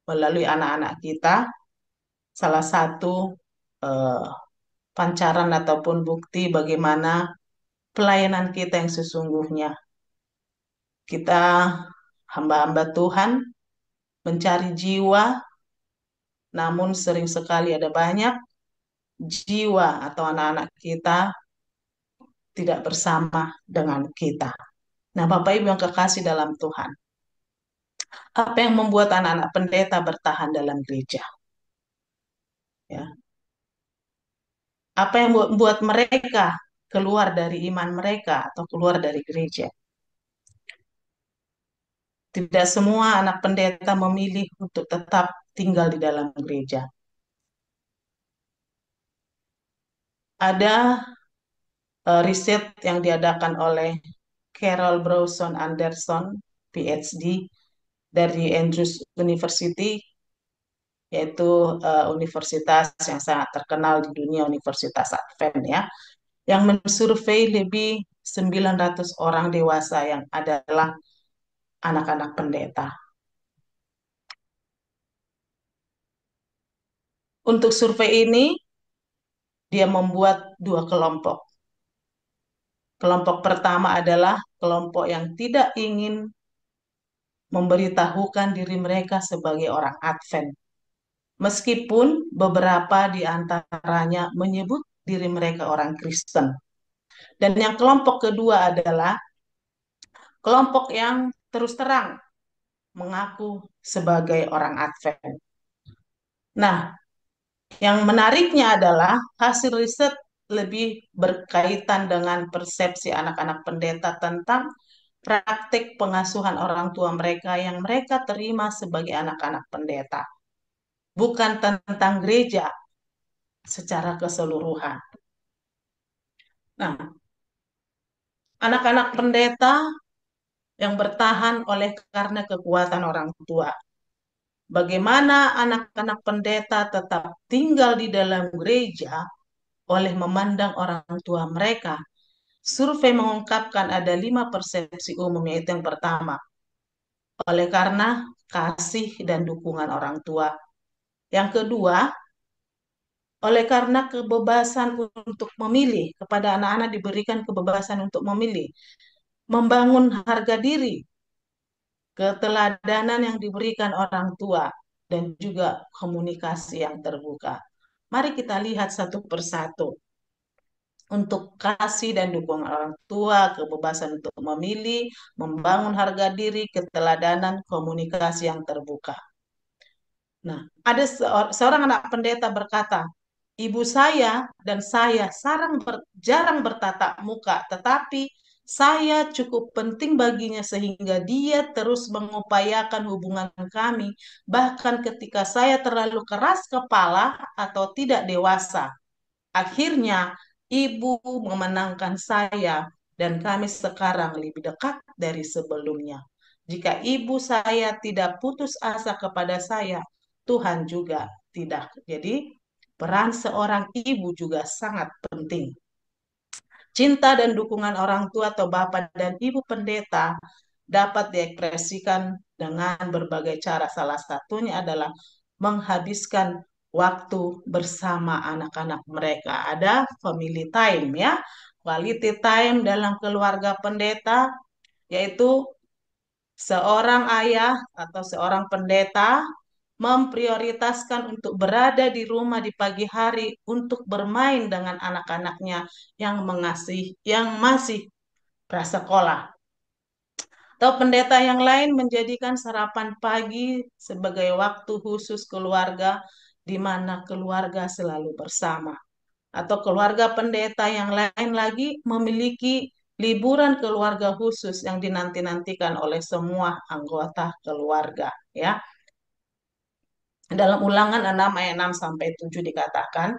melalui anak-anak kita salah satu eh, pancaran ataupun bukti bagaimana pelayanan kita yang sesungguhnya. Kita hamba-hamba Tuhan mencari jiwa, namun sering sekali ada banyak jiwa atau anak-anak kita tidak bersama dengan kita. Nah, Bapak Ibu yang kekasih dalam Tuhan, apa yang membuat anak-anak pendeta bertahan dalam gereja? Ya, apa yang membuat mereka keluar dari iman mereka atau keluar dari gereja? Tidak semua anak pendeta memilih untuk tetap tinggal di dalam gereja. Ada riset yang diadakan oleh Carol Browson Anderson, PhD, dari Andrews University, yaitu universitas yang sangat terkenal di dunia, Universitas Advent ya, yang mensurvei lebih 900 orang dewasa yang adalah anak-anak pendeta. Untuk survei ini, dia membuat dua kelompok. Kelompok pertama adalah kelompok yang tidak ingin memberitahukan diri mereka sebagai orang Advent. Meskipun beberapa di antaranya menyebut diri mereka orang Kristen. Dan yang kelompok kedua adalah kelompok yang terus terang mengaku sebagai orang Advent. Nah, yang menariknya adalah hasil riset lebih berkaitan dengan persepsi anak-anak pendeta tentang praktik pengasuhan orang tua mereka yang mereka terima sebagai anak-anak pendeta, bukan tentang gereja secara keseluruhan. Nah, anak-anak pendeta yang bertahan oleh karena kekuatan orang tua. Bagaimana anak-anak pendeta tetap tinggal di dalam gereja oleh memandang orang tua mereka. Survei mengungkapkan ada 5 persepsi umum, yaitu yang pertama, oleh karena kasih dan dukungan orang tua. Yang kedua, oleh karena kebebasan untuk memilih, kepada anak-anak diberikan kebebasan untuk memilih, membangun harga diri, keteladanan yang diberikan orang tua, dan juga komunikasi yang terbuka. Mari kita lihat satu persatu. Untuk kasih dan dukungan orang tua, kebebasan untuk memilih, membangun harga diri, keteladanan, komunikasi yang terbuka. Nah, ada seorang anak pendeta berkata, ibu saya dan saya jarang bertatap muka, tetapi saya cukup penting baginya sehingga dia terus mengupayakan hubungan kami, bahkan ketika saya terlalu keras kepala atau tidak dewasa. Akhirnya, ibu memenangkan saya dan kami sekarang lebih dekat dari sebelumnya. Jika ibu saya tidak putus asa kepada saya, Tuhan juga tidak. Jadi, peran seorang ibu juga sangat penting. Cinta dan dukungan orang tua atau bapak dan ibu pendeta dapat diekspresikan dengan berbagai cara. Salah satunya adalah menghabiskan waktu bersama anak-anak mereka. Ada family time ya, quality time dalam keluarga pendeta, yaitu seorang ayah atau seorang pendeta memprioritaskan untuk berada di rumah di pagi hari untuk bermain dengan anak-anaknya yang masih prasekolah. Atau pendeta yang lain menjadikan sarapan pagi sebagai waktu khusus keluarga di mana keluarga selalu bersama. Atau keluarga pendeta yang lain lagi memiliki liburan keluarga khusus yang dinanti-nantikan oleh semua anggota keluarga, ya. Dalam Ulangan 6 ayat 6 sampai 7 dikatakan,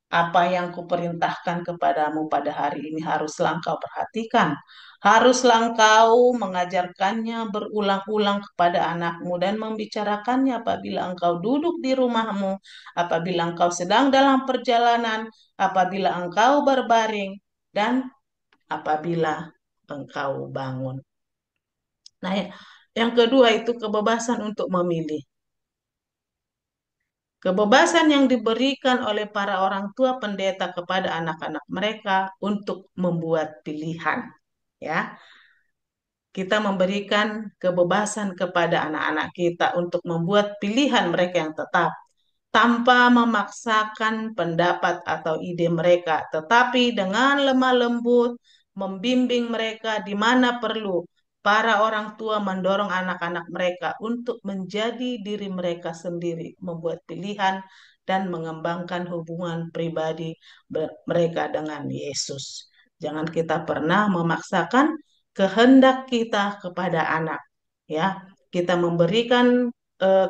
apa yang kuperintahkan kepadamu pada hari ini haruslah engkau perhatikan. Haruslah engkau mengajarkannya berulang-ulang kepada anakmu dan membicarakannya apabila engkau duduk di rumahmu, apabila engkau sedang dalam perjalanan, apabila engkau berbaring, dan apabila engkau bangun. Nah, yang kedua itu kebebasan untuk memilih. Kebebasan yang diberikan oleh para orang tua pendeta kepada anak-anak mereka untuk membuat pilihan. Ya, kita memberikan kebebasan kepada anak-anak kita untuk membuat pilihan mereka yang tetap tanpa memaksakan pendapat atau ide mereka, tetapi dengan lemah lembut membimbing mereka di mana perlu. Para orang tua mendorong anak-anak mereka untuk menjadi diri mereka sendiri, membuat pilihan dan mengembangkan hubungan pribadi mereka dengan Yesus. Jangan kita pernah memaksakan kehendak kita kepada anak, ya. Kita memberikan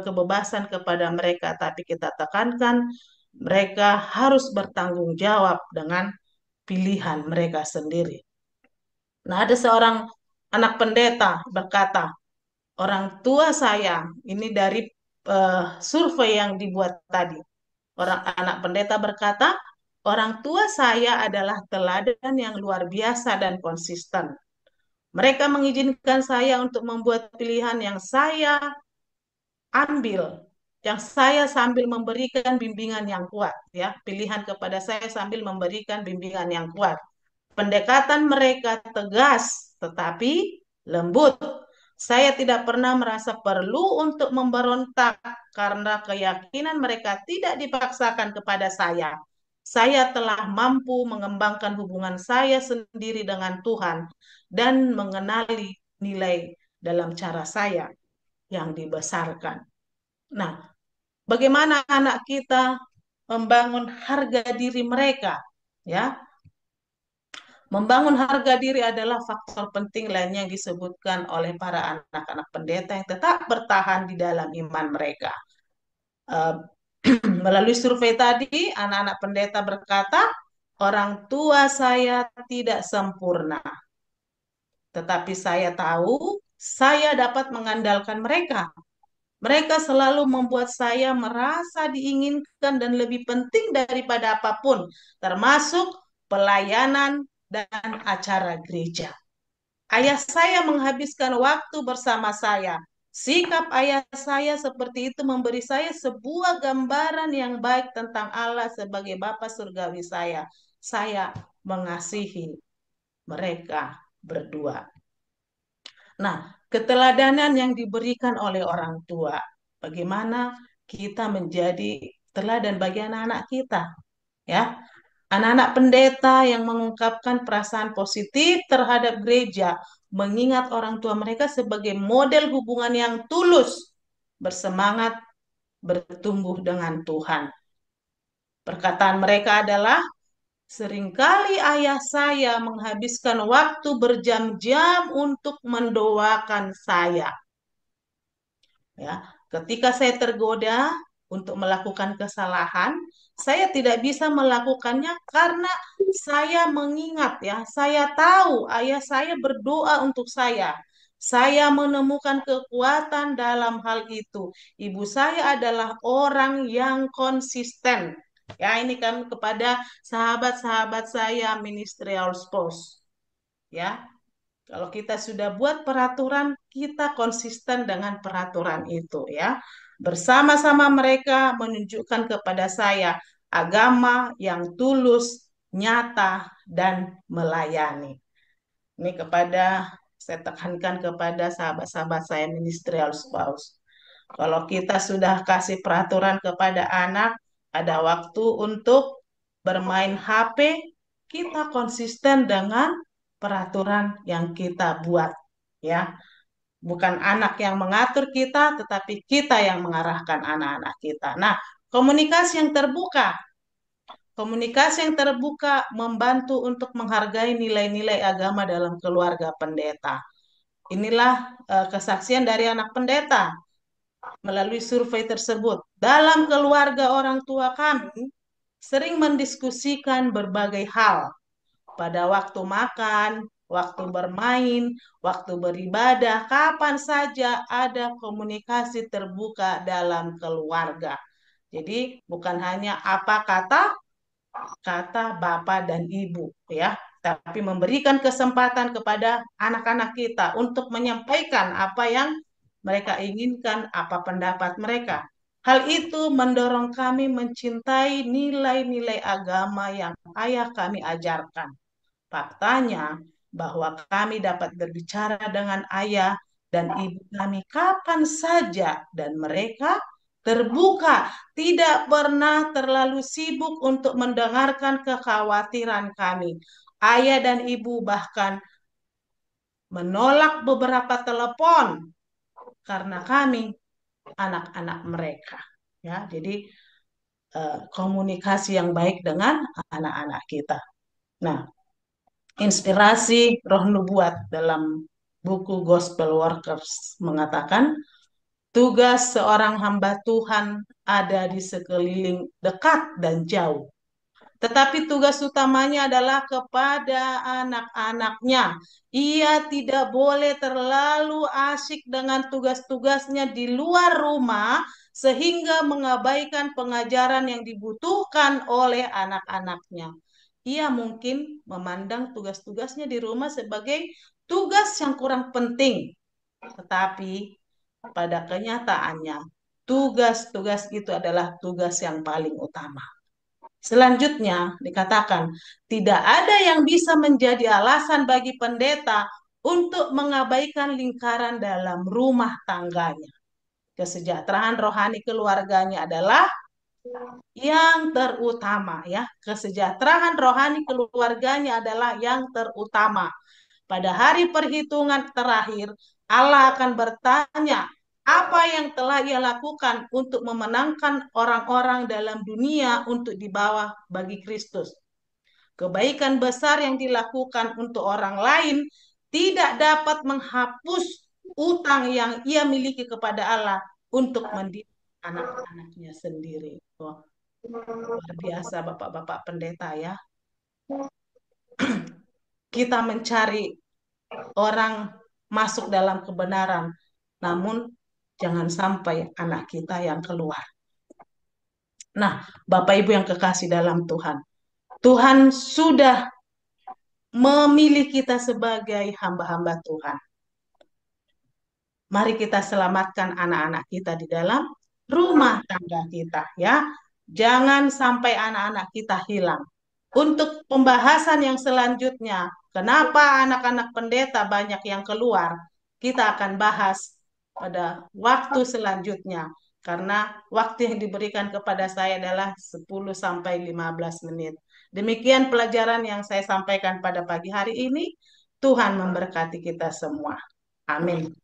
kebebasan kepada mereka, tapi kita tekankan mereka harus bertanggung jawab dengan pilihan mereka sendiri. Nah, ada seorang anak pendeta berkata, orang tua saya, ini dari survei yang dibuat tadi, orang anak pendeta berkata, orang tua saya adalah teladan yang luar biasa dan konsisten. Mereka mengizinkan saya untuk membuat pilihan yang saya ambil, yang saya sambil memberikan bimbingan yang kuat, ya, pilihan kepada saya sambil memberikan bimbingan yang kuat. Pendekatan mereka tegas tetapi lembut. Saya tidak pernah merasa perlu untuk memberontak karena keyakinan mereka tidak dipaksakan kepada saya. Saya telah mampu mengembangkan hubungan saya sendiri dengan Tuhan dan mengenali nilai dalam cara saya yang dibesarkan. Nah, bagaimana anak kita membangun harga diri mereka? Ya, membangun harga diri adalah faktor penting lainnya yang disebutkan oleh para anak-anak pendeta yang tetap bertahan di dalam iman mereka. Eh, Melalui survei tadi, anak-anak pendeta berkata, orang tua saya tidak sempurna, tetapi saya tahu saya dapat mengandalkan mereka. Mereka selalu membuat saya merasa diinginkan dan lebih penting daripada apapun, termasuk pelayanan dan acara gereja. Ayah saya menghabiskan waktu bersama saya. Sikap ayah saya seperti itu memberi saya sebuah gambaran yang baik tentang Allah sebagai Bapa surgawi saya. Saya mengasihi mereka berdua. Nah, keteladanan yang diberikan oleh orang tua, bagaimana kita menjadi teladan bagi anak-anak kita, ya. Anak-anak pendeta yang mengungkapkan perasaan positif terhadap gereja, mengingat orang tua mereka sebagai model hubungan yang tulus, bersemangat bertumbuh dengan Tuhan. Perkataan mereka adalah, seringkali ayah saya menghabiskan waktu berjam-jam untuk mendoakan saya. Ya, ketika saya tergoda untuk melakukan kesalahan, saya tidak bisa melakukannya karena saya mengingat, ya, saya tahu ayah saya berdoa untuk saya. Saya menemukan kekuatan dalam hal itu. Ibu saya adalah orang yang konsisten. Ya, ini kan kepada sahabat-sahabat saya ministerial spouse. Ya, kalau kita sudah buat peraturan, kita konsisten dengan peraturan itu, ya. Bersama-sama mereka menunjukkan kepada saya agama yang tulus, nyata, dan melayani. Ini saya tekankan kepada sahabat-sahabat saya ministerial spouse. Kalau kita sudah kasih peraturan kepada anak, ada waktu untuk bermain HP, kita konsisten dengan peraturan yang kita buat, ya. Bukan anak yang mengatur kita, tetapi kita yang mengarahkan anak-anak kita. Nah, komunikasi yang terbuka. Komunikasi yang terbuka membantu untuk menghargai nilai-nilai agama dalam keluarga pendeta. Inilah kesaksian dari anak pendeta melalui survei tersebut. Dalam keluarga orang tua kami sering mendiskusikan berbagai hal pada waktu makan, waktu bermain, waktu beribadah, kapan saja ada komunikasi terbuka dalam keluarga. Jadi bukan hanya apa kata bapak dan ibu, ya, tapi memberikan kesempatan kepada anak-anak kita untuk menyampaikan apa yang mereka inginkan, apa pendapat mereka. Hal itu mendorong kami mencintai nilai-nilai agama yang ayah kami ajarkan. Faktanya bahwa kami dapat berbicara dengan ayah dan ibu kami kapan saja dan mereka terbuka, tidak pernah terlalu sibuk untuk mendengarkan kekhawatiran kami. Ayah dan ibu bahkan menolak beberapa telepon karena kami anak-anak mereka. Ya, jadi komunikasi yang baik dengan anak-anak kita. Nah, inspirasi roh nubuat dalam buku Gospel Workers mengatakan, tugas seorang hamba Tuhan ada di sekeliling dekat dan jauh. Tetapi tugas utamanya adalah kepada anak-anaknya. Ia tidak boleh terlalu asyik dengan tugas-tugasnya di luar rumah sehingga mengabaikan pengajaran yang dibutuhkan oleh anak-anaknya. Ia mungkin memandang tugas-tugasnya di rumah sebagai tugas yang kurang penting. Tetapi pada kenyataannya, tugas-tugas itu adalah tugas yang paling utama. Selanjutnya dikatakan, tidak ada yang bisa menjadi alasan bagi pendeta untuk mengabaikan lingkaran dalam rumah tangganya. Kesejahteraan rohani keluarganya adalah yang terutama ya. Kesejahteraan rohani keluarganya adalah yang terutama. Pada hari perhitungan terakhir, Allah akan bertanya, apa yang telah ia lakukan untuk memenangkan orang-orang dalam dunia untuk dibawa bagi Kristus. Kebaikan besar yang dilakukan untuk orang lain tidak dapat menghapus utang yang ia miliki kepada Allah untuk mendidik anak-anaknya sendiri. Oh, luar biasa Bapak-Bapak pendeta ya. Kita mencari orang masuk dalam kebenaran, namun jangan sampai anak kita yang keluar. Nah, Bapak Ibu yang kekasih dalam Tuhan, Tuhan sudah memilih kita sebagai hamba-hamba Tuhan. Mari kita selamatkan anak-anak kita di dalam rumah tangga kita ya. Jangan sampai anak-anak kita hilang. Untuk pembahasan yang selanjutnya, kenapa anak-anak pendeta banyak yang keluar, kita akan bahas pada waktu selanjutnya. Karena waktu yang diberikan kepada saya adalah 10 sampai 15 menit. Demikian pelajaran yang saya sampaikan pada pagi hari ini. Tuhan memberkati kita semua. Amin.